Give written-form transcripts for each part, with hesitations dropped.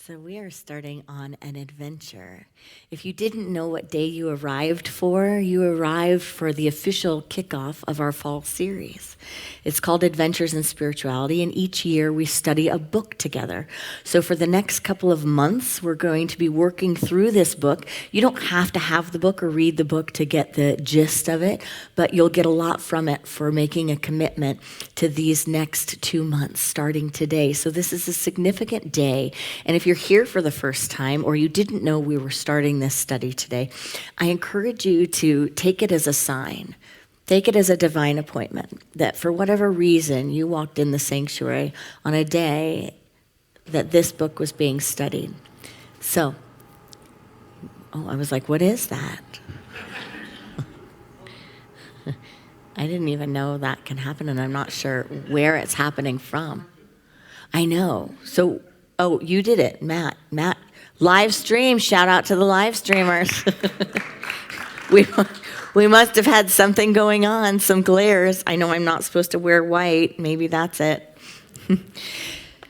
So we are starting on an adventure. If you didn't know what day you arrived for the official kickoff of our fall series. It's called Adventures in Spirituality, and each year we study a book together. So for the next couple of months, we're going to be working through this book. You don't have to have the book or read the book to get the gist of it, but you'll get a lot from it for making a commitment to these next 2 months, starting today. So this is a significant day, and if you're here for the first time or you didn't know we were starting this study today, I encourage you to take it as a sign. Take it as a divine appointment that for whatever reason you walked in the sanctuary on a day that this book was being studied. So, I was like, what is that? I didn't even know that can happen, and I'm not sure where it's happening from. I know. So, you did it, Matt. Live stream, shout out to the live streamers. We must have had something going on, some glares. I know I'm not supposed to wear white. Maybe that's it.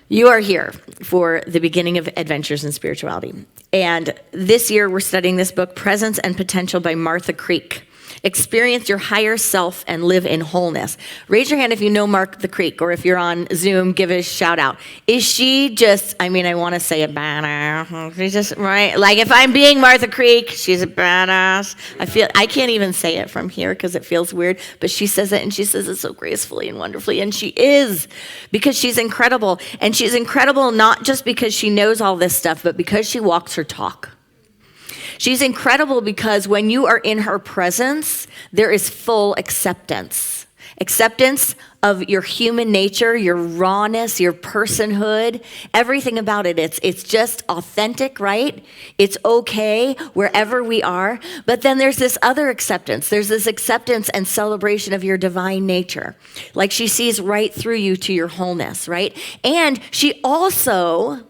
You are here for the beginning of Adventures in Spirituality. And this year we're studying this book, Presence and Potential by Martha Creek. Experience your higher self and live in wholeness. Raise your hand if you know Martha Creek, or if you're on Zoom, give a shout out. Is she just, I want to say a badass. She's just, right? Like if I'm being Martha Creek, she's a badass. I can't even say it from here because it feels weird, but she says it, and she says it so gracefully and wonderfully, and she is, because she's incredible. And she's incredible not just because she knows all this stuff, but because she walks her talk. She's incredible because when you are in her presence, there is full acceptance. Acceptance of your human nature, your rawness, your personhood, everything about it. It's just authentic, right? It's okay wherever we are. But then there's this other acceptance. There's this acceptance and celebration of your divine nature. Like she sees right through you to your wholeness, right? And she also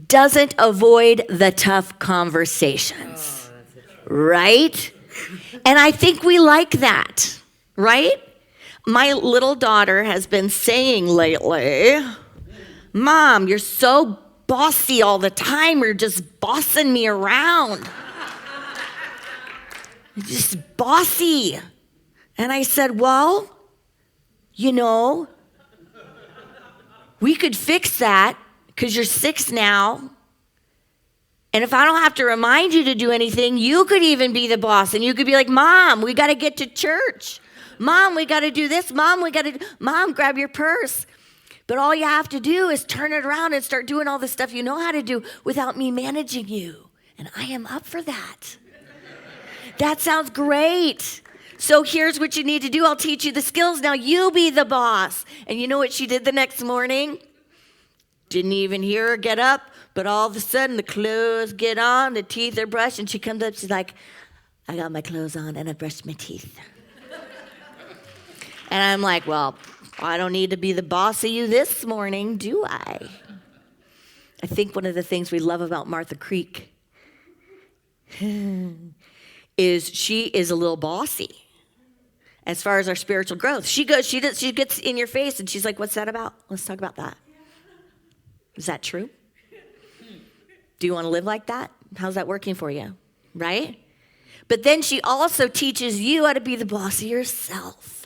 doesn't avoid the tough conversations, right? And I think we like that, right? My little daughter has been saying lately, Mom, you're so bossy all the time. You're just bossing me around. You're just bossy. And I said, well, we could fix that. Because you're 6 now, and if I don't have to remind you to do anything, you could even be the boss, and you could be like, Mom, we got to get to church. Mom, we got to do this. Mom, Mom, grab your purse. But all you have to do is turn it around and start doing all the stuff you know how to do without me managing you, and I am up for that. That sounds great. So here's what you need to do. I'll teach you the skills. Now you be the boss. And you know what she did the next morning? Didn't even hear her get up, but all of a sudden the clothes get on, the teeth are brushed, and she comes up, she's like, I got my clothes on and I brushed my teeth. And I'm like, well, I don't need to be the boss of you this morning, do I? I think one of the things we love about Martha Creek is she is a little bossy as far as our spiritual growth. She gets in your face and she's like, what's that about? Let's talk about that. Is that true? Do you want to live like that? How's that working for you? Right? But then she also teaches you how to be the boss of yourself.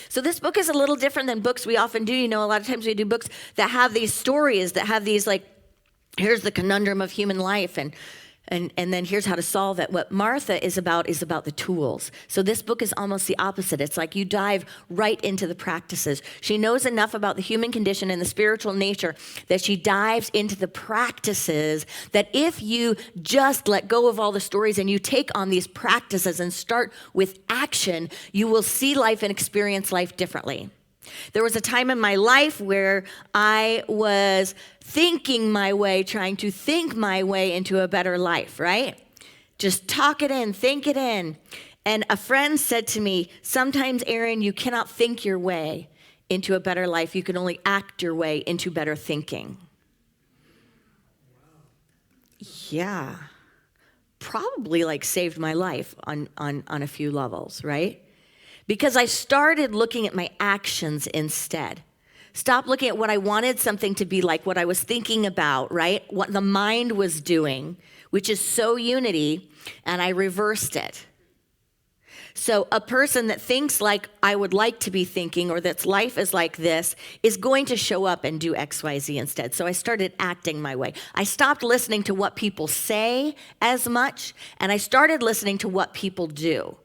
So this book is a little different than books we often do. A lot of times we do books that have these stories, that have these here's the conundrum of human life, and then here's how to solve it. What Martha is about the tools. So this book is almost the opposite. It's like you dive right into the practices. She knows enough about the human condition and the spiritual nature that she dives into the practices that if you just let go of all the stories and you take on these practices and start with action, you will see life and experience life differently. There was a time in my life where I was trying to think my way into a better life, right? Just talk it in, think it in. And a friend said to me, sometimes, Erin, you cannot think your way into a better life. You can only act your way into better thinking. Yeah. Probably saved my life on a few levels, right? Because I started looking at my actions instead. Stop looking at what I wanted something to be like, what I was thinking about, right? What the mind was doing, which is so unity, and I reversed it. So a person that thinks like I would like to be thinking, or that's life is like this, is going to show up and do X, Y, Z instead. So I started acting my way. I stopped listening to what people say as much, and I started listening to what people do.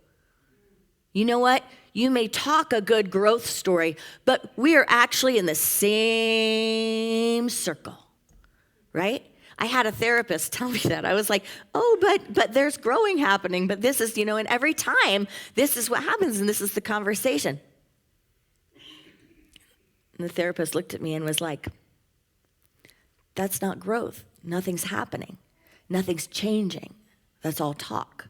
You know what? You may talk a good growth story, but we are actually in the same circle, right? I had a therapist tell me that. I was like, oh, but there's growing happening, but this is, and every time this is what happens, and this is the conversation. And the therapist looked at me and was like, that's not growth. Nothing's happening. Nothing's changing. That's all talk.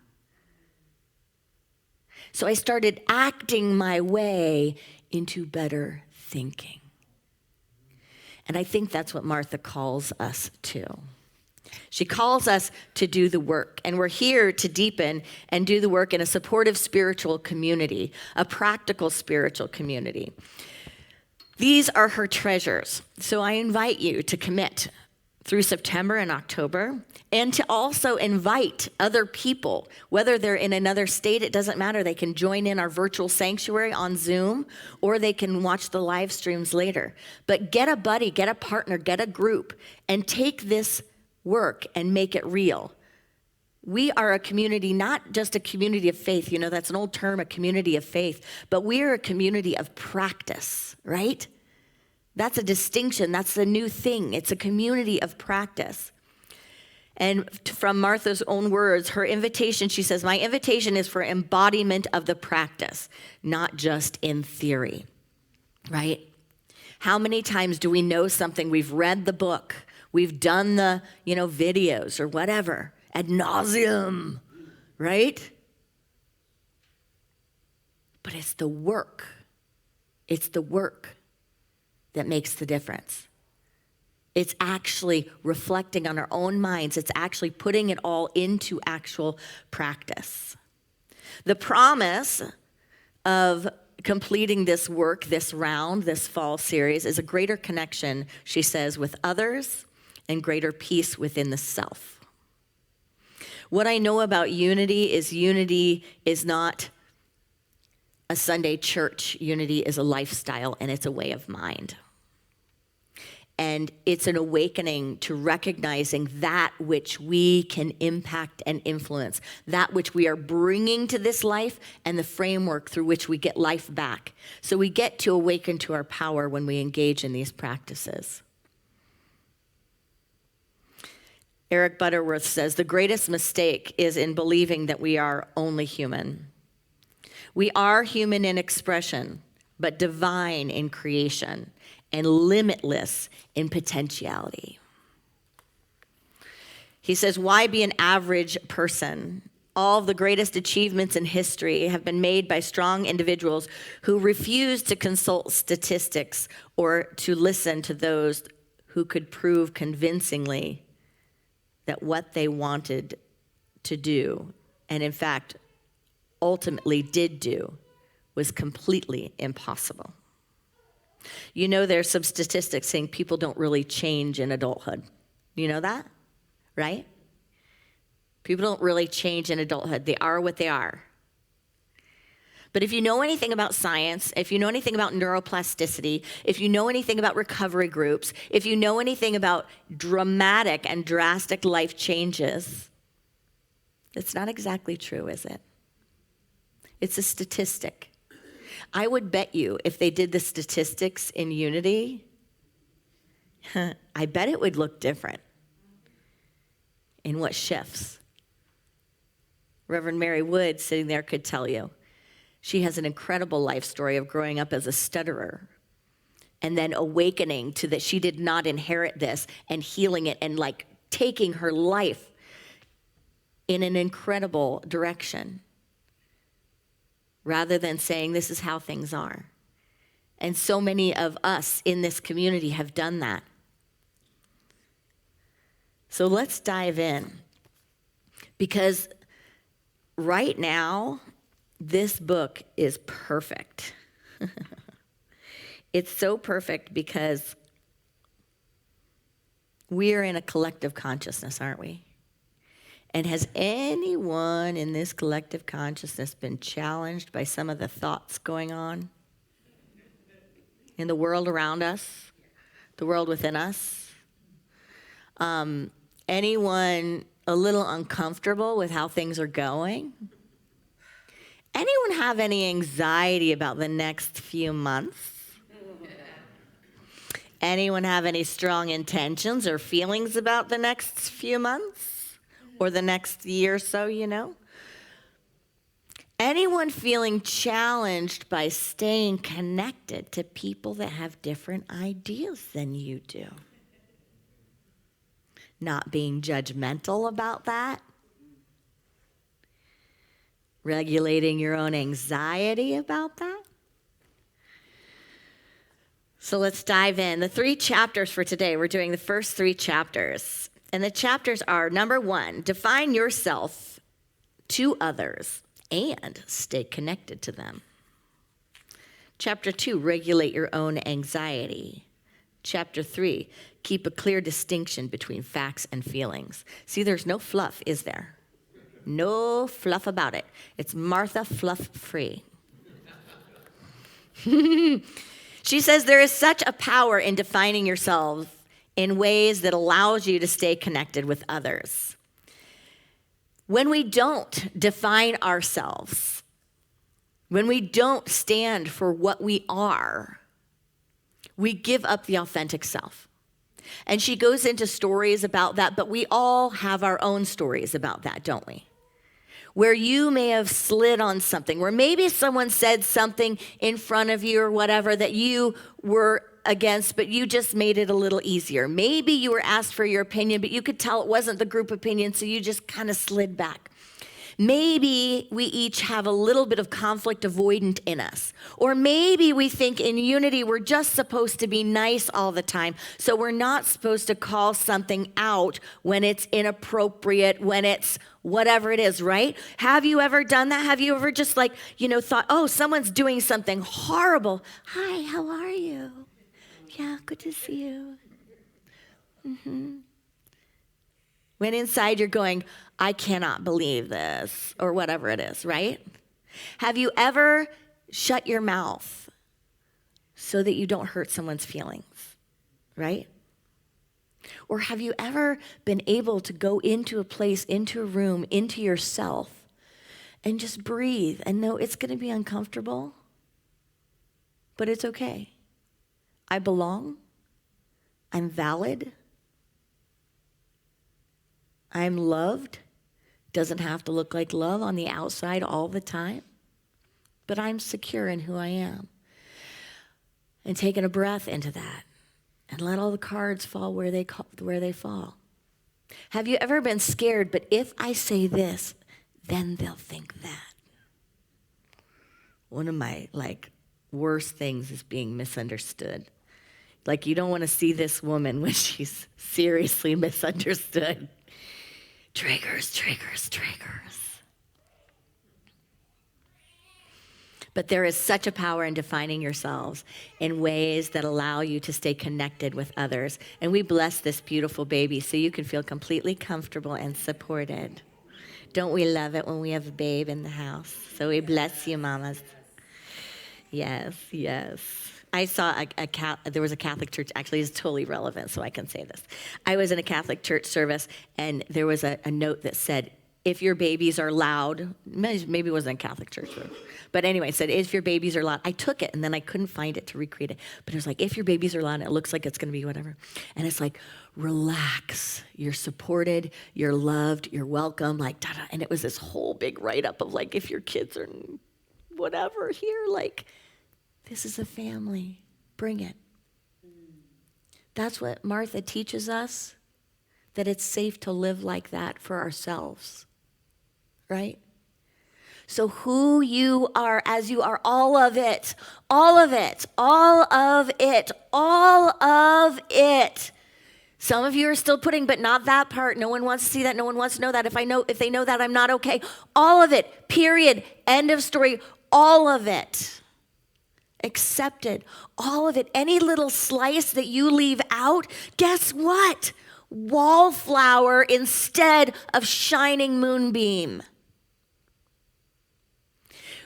So I started acting my way into better thinking. And I think that's what Martha calls us to. She calls us to do the work, and we're here to deepen and do the work in a supportive spiritual community, a practical spiritual community. These are her treasures. So I invite you to commit through September and October, and to also invite other people, whether they're in another state, it doesn't matter. They can join in our virtual sanctuary on Zoom, or they can watch the live streams later. But get a buddy, get a partner, get a group, and take this work and make it real. We are a community, not just a community of faith. That's an old term, a community of faith, but we are a community of practice, right? That's a distinction. That's the new thing. It's a community of practice. And from Martha's own words, her invitation, she says, my invitation is for embodiment of the practice, not just in theory, right? How many times do we know something? We've read the book. We've done the, videos or whatever, ad nauseum, right? But it's the work. It's the work that makes the difference. It's actually reflecting on our own minds. It's actually putting it all into actual practice. The promise of completing this work, this round, this fall series, is a greater connection, she says, with others and greater peace within the self. What I know about unity is not a Sunday church. Unity is a lifestyle, and it's a way of mind. And it's an awakening to recognizing that which we can impact and influence, that which we are bringing to this life, and the framework through which we get life back. So we get to awaken to our power when we engage in these practices. Eric Butterworth says, the greatest mistake is in believing that we are only human. We are human in expression, but divine in creation and limitless in potentiality. He says, why be an average person? All the greatest achievements in history have been made by strong individuals who refused to consult statistics or to listen to those who could prove convincingly that what they wanted to do, and in fact, ultimately did do, was completely impossible. There's some statistics saying people don't really change in adulthood. You know that? Right? People don't really change in adulthood. They are what they are. But if you know anything about science, if you know anything about neuroplasticity, if you know anything about recovery groups, if you know anything about dramatic and drastic life changes, it's not exactly true, is it? It's a statistic. I would bet you if they did the statistics in unity, I bet it would look different in what shifts. Reverend Mary Wood, sitting there, could tell you. She has an incredible life story of growing up as a stutterer and then awakening to that she did not inherit this and healing it and taking her life in an incredible direction rather than saying this is how things are. And so many of us in this community have done that. So let's dive in, because right now, this book is perfect. It's so perfect because we are in a collective consciousness, aren't we? And has anyone in this collective consciousness been challenged by some of the thoughts going on in the world around us, the world within us? Anyone a little uncomfortable with how things are going? Anyone have any anxiety about the next few months? Anyone have any strong intentions or feelings about the next few months or the next year or so, Anyone feeling challenged by staying connected to people that have different ideas than you do? Not being judgmental about that? Regulating your own anxiety about that? So let's dive in. The 3 chapters for today, we're doing the first 3 chapters. And the chapters are, number 1, define yourself to others and stay connected to them. Chapter 2, regulate your own anxiety. Chapter 3, keep a clear distinction between facts and feelings. See, there's no fluff, is there? No fluff about it. It's Martha fluff free. She says there is such a power in defining yourself in ways that allows you to stay connected with others. When we don't define ourselves, when we don't stand for what we are, we give up the authentic self. And she goes into stories about that, but we all have our own stories about that, don't we? Where you may have slid on something, where maybe someone said something in front of you or whatever that you were against, but you just made it a little easier. Maybe you were asked for your opinion, but you could tell it wasn't the group opinion, so you just kind of slid back. Maybe we each have a little bit of conflict avoidant in us. Or maybe we think in unity we're just supposed to be nice all the time, so we're not supposed to call something out when it's inappropriate, when it's whatever it is, right? Have you ever done that? Have you ever just thought, oh, someone's doing something horrible. Hi, how are you? Yeah, good to see you. When inside you're going, I cannot believe this, or whatever it is, right? Have you ever shut your mouth so that you don't hurt someone's feelings, right? Or have you ever been able to go into a place, into a room, into yourself, and just breathe and know it's going to be uncomfortable, but it's okay. I belong. I'm valid. I'm loved. Doesn't have to look like love on the outside all the time, but I'm secure in who I am. And taking a breath into that and let all the cards fall where they fall. Have you ever been scared, but if I say this, then they'll think that? One of my worst things is being misunderstood. You don't want to see this woman when she's seriously misunderstood. Triggers. But there is such a power in defining yourselves in ways that allow you to stay connected with others. And we bless this beautiful baby so you can feel completely comfortable and supported. Don't we love it when we have a babe in the house? So we bless you, mamas. Yes. I saw there was a Catholic church, actually it's totally relevant, so I can say this. I was in a Catholic church service, and there was a note that said, if your babies are loud, maybe it wasn't a Catholic church, but anyway, it said, if your babies are loud. I took it, and then I couldn't find it to recreate it, but it was if your babies are loud, and it looks like it's going to be whatever, and it's relax, you're supported, you're loved, you're welcome, da-da, and it was this whole big write-up of if your kids are whatever here, this is a family. Bring it. That's what Martha teaches us, that it's safe to live like that for ourselves, right? So who you are, as you are, all of it. Some of you are still putting, but not that part. No one wants to see that. No one wants to know that. If they know that, I'm not okay. All of it, period, end of story, all of it. accepted. All of it. Any little slice that you leave out, guess what? Wallflower instead of shining moonbeam.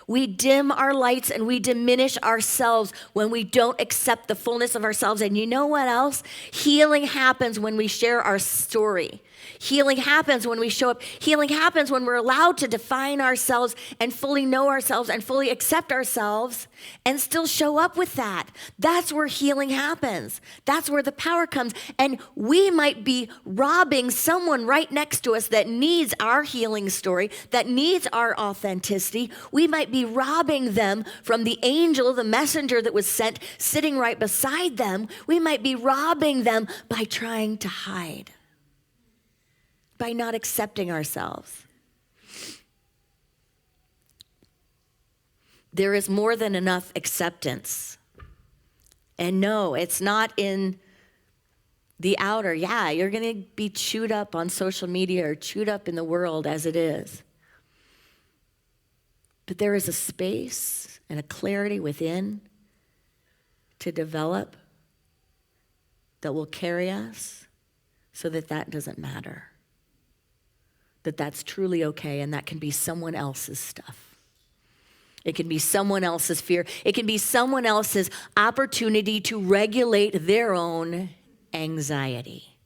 We dim our lights and we diminish ourselves when we don't accept the fullness of ourselves. And you know what else? Healing happens when we share our story. Healing happens when we show up. Healing happens when we're allowed to define ourselves and fully know ourselves and fully accept ourselves and still show up with that. That's where healing happens. That's where the power comes. And we might be robbing someone right next to us that needs our healing story, that needs our authenticity. We might be robbing them from the angel, the messenger that was sent sitting right beside them. We might be robbing them by trying to hide, by not accepting ourselves. There is more than enough acceptance. And no, it's not in the outer. Yeah, you're going to be chewed up on social media or chewed up in the world as it is. But there is a space and a clarity within to develop that will carry us so that that doesn't matter. That that's truly okay, and that can be someone else's stuff. It can be someone else's fear. It can be someone else's opportunity to regulate their own anxiety.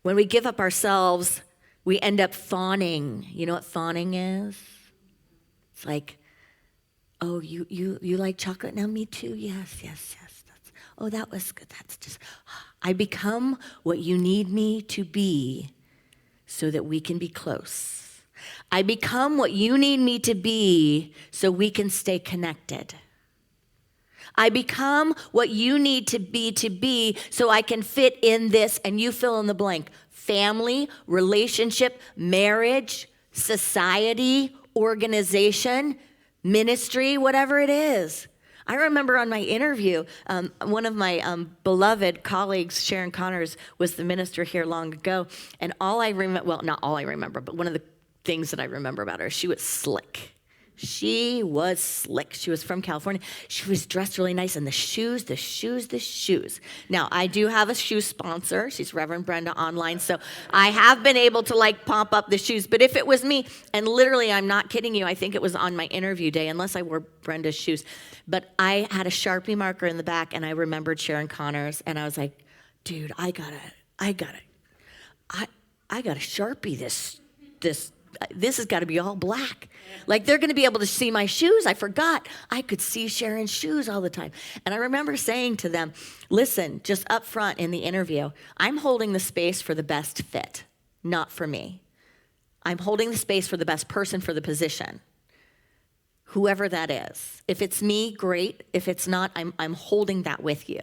When we give up ourselves, we end up fawning. You know what fawning is? It's like, oh, you like chocolate? Now me too. Yes. Oh, that was good. That's just, I become what you need me to be so that we can be close. I become what you need me to be so we can stay connected. I become what you need to be so I can fit in this, and you fill in the blank. Family, relationship, marriage, society, organization, ministry, whatever it is. I remember on my interview, one of my beloved colleagues, Sharon Connors, was the minister here long ago. And all I remember, well, not all I remember, but one of the things that I remember about her, she was slick. She was slick. She was from California. She was dressed really nice. And the shoes. Now, I do have a shoe sponsor. She's Reverend Brenda online. So I have been able to pump up the shoes. But if it was me, and literally, I'm not kidding you, I think it was on my interview day, unless I wore Brenda's shoes. But I had a Sharpie marker in the back, and I remembered Sharon Connors. And I was like, dude, I gotta Sharpie this has got to be all black. They're going to be able to see my shoes. I forgot I could see Sharon's shoes all the time. And I remember saying to them, listen, just up front in the interview, I'm holding the space for the best fit, not for me. I'm holding the space for the best person for the position, whoever that is. If it's me, great. If it's not, I'm holding that with you.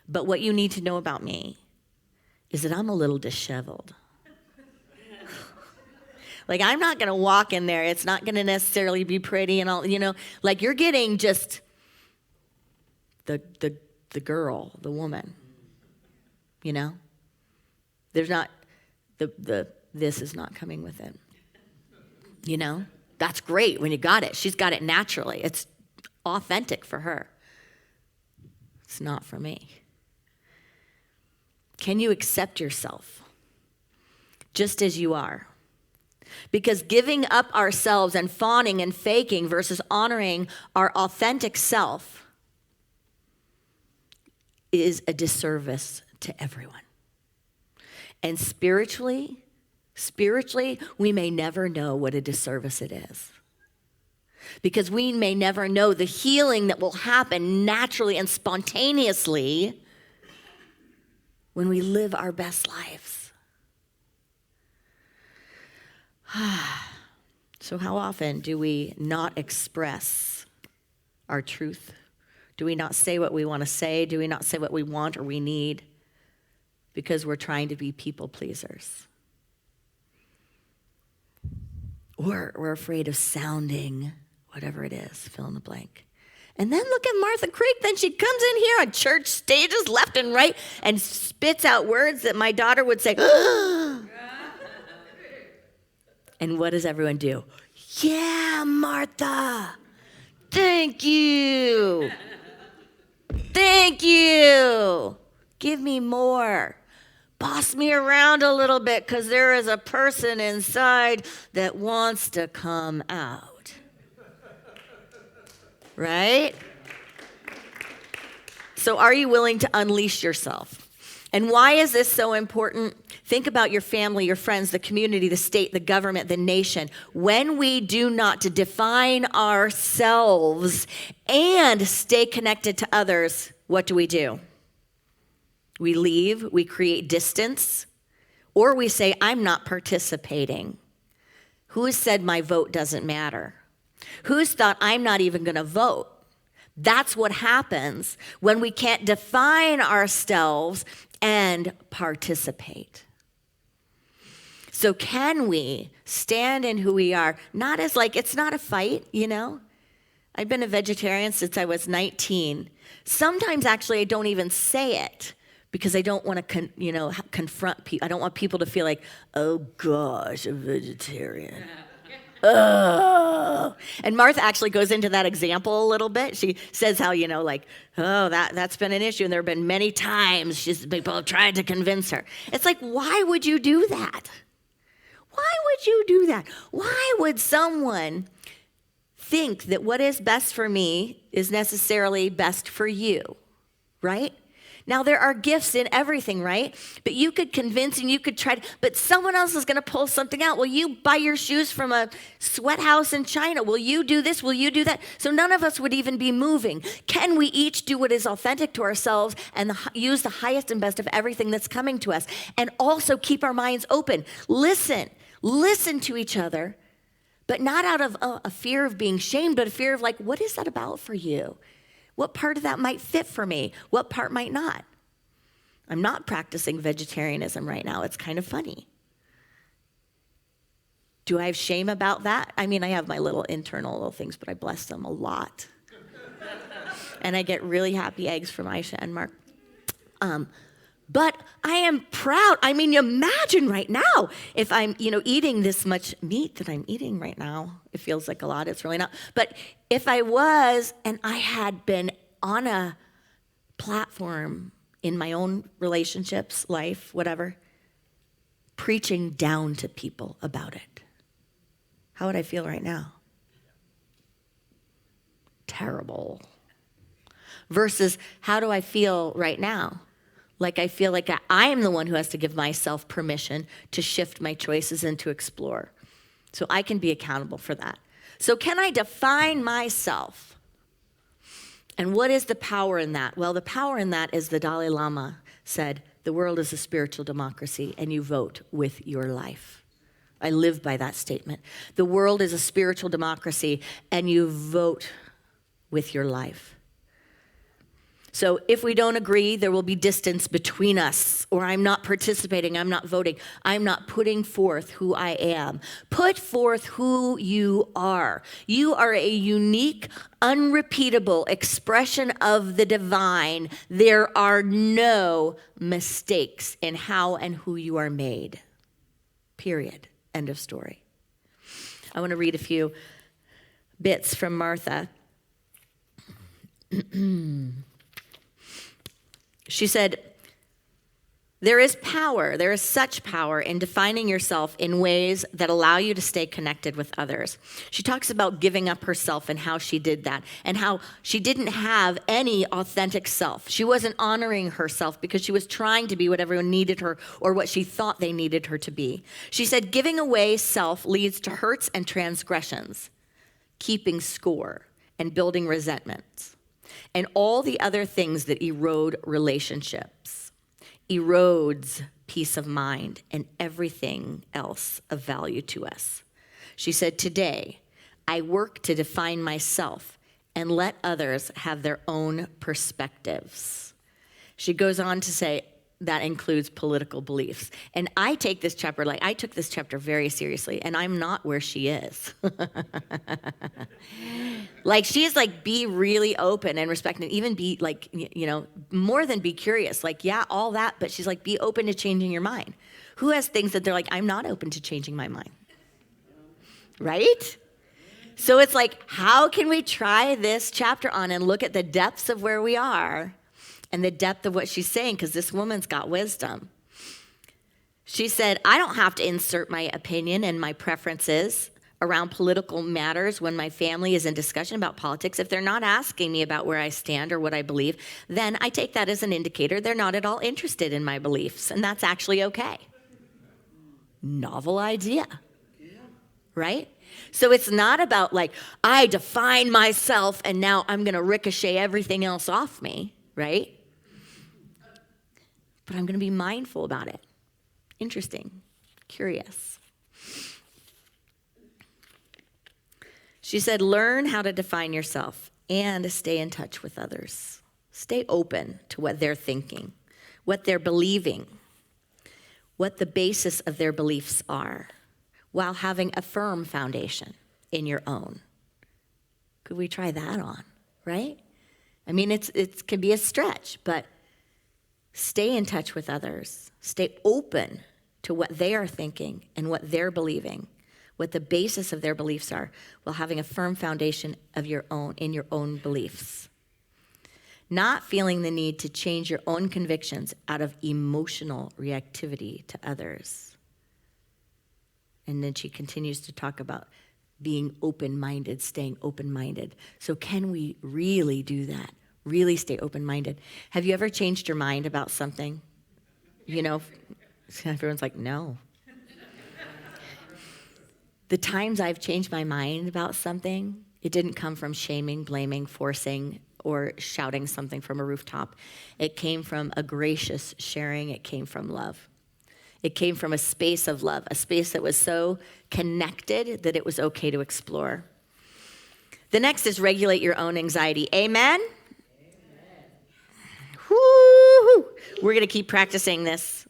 But what you need to know about me is that I'm a little disheveled. I'm not going to walk in there. It's not going to necessarily be pretty and all, you're getting just the girl, the woman, There's not, this is not coming with it, That's great when you got it. She's got it naturally. It's authentic for her. It's not for me. Can you accept yourself just as you are? Because giving up ourselves and fawning and faking versus honoring our authentic self is a disservice to everyone. And spiritually, we may never know what a disservice it is. Because we may never know the healing that will happen naturally and spontaneously when we live our best lives. So how often do we not express our truth? Do we not say what we want to say? Do we not say what we want or we need because we're trying to be people pleasers? Or we're afraid of sounding whatever it is, fill in the blank. And then look at Martha Creek. Then she comes in here on church stages left and right and spits out words that my daughter would say, And what does everyone do? Yeah, Martha. Thank you. Thank you. Give me more. Boss me around a little bit because there is a person inside that wants to come out. Right? So are you willing to unleash yourself? And why is this so important? Think about your family, your friends, the community, the state, the government, the nation. When we do not to define ourselves and stay connected to others, what do? We leave, we create distance, or we say, I'm not participating. Who's said my vote doesn't matter? Who's thought I'm not even going to vote? That's what happens when we can't define ourselves and participate. So can we stand in who we are? Not as like, it's not a fight, you know? I've been a vegetarian since I was 19. Sometimes actually I don't even say it because I don't want to, confront people. I don't want people to feel like, oh gosh, a vegetarian. Oh. And Martha actually goes into that example a little bit. She says how, that's been an issue. And there have been many times people have tried to convince her. It's like, why would you do that? Why would you do that? Why would someone think that what is best for me is necessarily best for you, right? Now, there are gifts in everything, right? But you could convince and you could try, but someone else is going to pull something out. Will you buy your shoes from a sweat house in China? Will you do this? Will you do that? So none of us would even be moving. Can we each do what is authentic to ourselves and use the highest and best of everything that's coming to us? And also keep our minds open. Listen to each other, but not out of a fear of being shamed, but a fear of what is that about for you? What part of that might fit for me? What part might not? I'm not practicing vegetarianism right now. It's kind of funny. Do I have shame about that? I mean, I have my little internal little things, but I bless them a lot. And I get really happy eggs from Aisha and Mark. But I am proud. I mean, imagine right now if I'm, eating this much meat that I'm eating right now. It feels like a lot. It's really not. But if I was, and I had been on a platform in my own relationships, life, whatever, preaching down to people about it, how would I feel right now? Terrible. Versus, how do I feel right now? Like I feel like I am the one who has to give myself permission to shift my choices and to explore. So I can be accountable for that. So can I define myself? And what is the power in that? Well, the power in that is the Dalai Lama said, the world is a spiritual democracy and you vote with your life. I live by that statement. The world is a spiritual democracy and you vote with your life. So if we don't agree, there will be distance between us, or I'm not participating, I'm not voting, I'm not putting forth who I am. Put forth who you are. You are a unique, unrepeatable expression of the divine. There are no mistakes in how and who you are made. Period. End of story. I want to read a few bits from Martha. She said, there is such power in defining yourself in ways that allow you to stay connected with others. She talks about giving up herself and how she did that and how she didn't have any authentic self. She wasn't honoring herself because she was trying to be what everyone needed her or what she thought they needed her to be. She said, giving away self leads to hurts and transgressions, keeping score and building resentments, and all the other things that erode relationships, erodes peace of mind, and everything else of value to us. She said, today, I work to define myself and let others have their own perspectives. She goes on to say, that includes political beliefs. And I take this chapter, I took this chapter very seriously, and I'm not where she is. She is be really open and respect, and even be more than be curious. All that, but she's be open to changing your mind. Who has things that they're I'm not open to changing my mind? Right? So it's like, how can we try this chapter on and look at the depths of where we are and the depth of what she's saying? Because this woman's got wisdom. She said, I don't have to insert my opinion and my preferences around political matters when my family is in discussion about politics. If they're not asking me about where I stand or what I believe, then I take that as an indicator they're not at all interested in my beliefs, and that's actually okay. Novel idea, right? So it's not about like, I define myself and now I'm going to ricochet everything else off me, right? But I'm going to be mindful about it. Interesting, curious. She said, learn how to define yourself and stay in touch with others. Stay open to what they're thinking, what they're believing, what the basis of their beliefs are, while having a firm foundation in your own. Could we try that on, right? I mean, it can be a stretch, but stay in touch with others. Stay open to what they are thinking and what they're believing, what the basis of their beliefs are, while having a firm foundation of your own in your own beliefs. Not feeling the need to change your own convictions out of emotional reactivity to others. And then she continues to talk about being open-minded, staying open-minded. So can we really do that? Really stay open-minded? Have you ever changed your mind about something? You know, everyone's like, no. The times I've changed my mind about something, it didn't come from shaming, blaming, forcing, or shouting something from a rooftop. It came from a gracious sharing. It came from love. It came from a space of love, a space that was so connected that it was okay to explore. The next is regulate your own anxiety. Amen? Amen. Woo-hoo. We're going to keep practicing this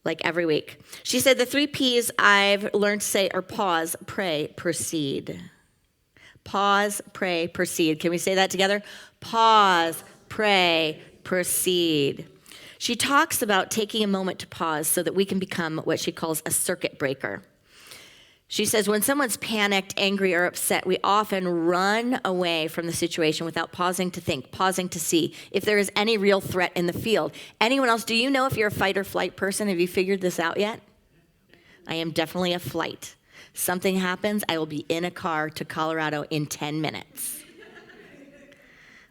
like every week. She said the 3 P's I've learned to say are pause, pray, proceed. Pause, pray, proceed. Can we say that together? Pause, pray, proceed. She talks about taking a moment to pause so that we can become what she calls a circuit breaker. She says when someone's panicked, angry, or upset, we often run away from the situation without pausing to think, pausing to see if there is any real threat in the field. Anyone else, do you know if you're a fight or flight person? Have you figured this out yet? I am definitely a flight. Something happens, I will be in a car to Colorado in 10 minutes.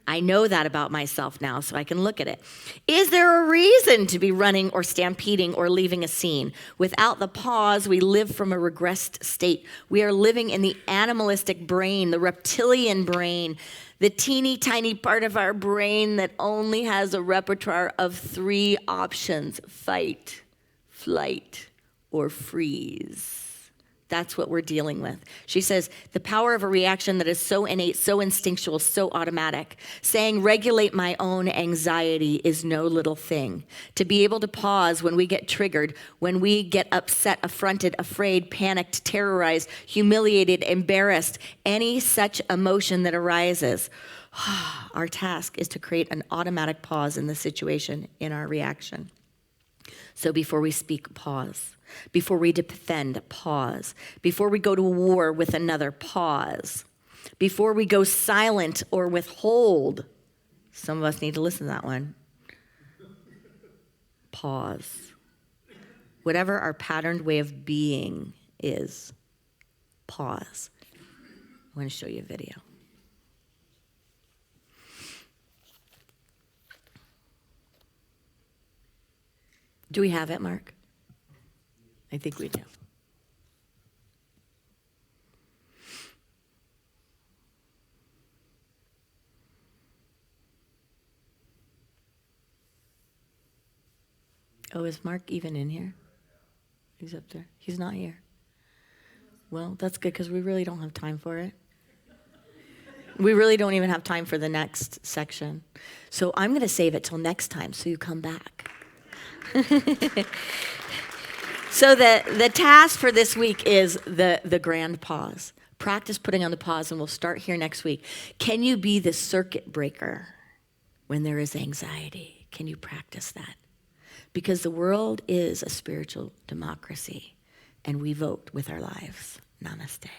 I know that about myself now, so I can look at it. Is there a reason to be running or stampeding or leaving a scene? Without the pause, we live from a regressed state. We are living in the animalistic brain, the reptilian brain, the teeny tiny part of our brain that only has a repertoire of 3 options: fight, flight, or freeze. That's what we're dealing with. She says, the power of a reaction that is so innate, so instinctual, so automatic. Saying, regulate my own anxiety is no little thing. To be able to pause when we get triggered, when we get upset, affronted, afraid, panicked, terrorized, humiliated, embarrassed, any such emotion that arises. Our task is to create an automatic pause in the situation, in our reaction. So before we speak, pause. Before we defend, pause. Before we go to war with another, pause. Before we go silent or withhold, some of us need to listen to that one. Pause. Whatever our patterned way of being is, pause. I want to show you a video. Do we have it, Mark? I think we do. Oh, is Mark even in here? He's up there. He's not here. Well, that's good because we really don't have time for it. We really don't even have time for the next section. So I'm going to save it till next time so you come back. So the task for this week is the grand pause. Practice putting on the pause, and we'll start here next week. Can you be the circuit breaker when there is anxiety? Can you practice that? Because the world is a spiritual democracy, and we vote with our lives. Namaste.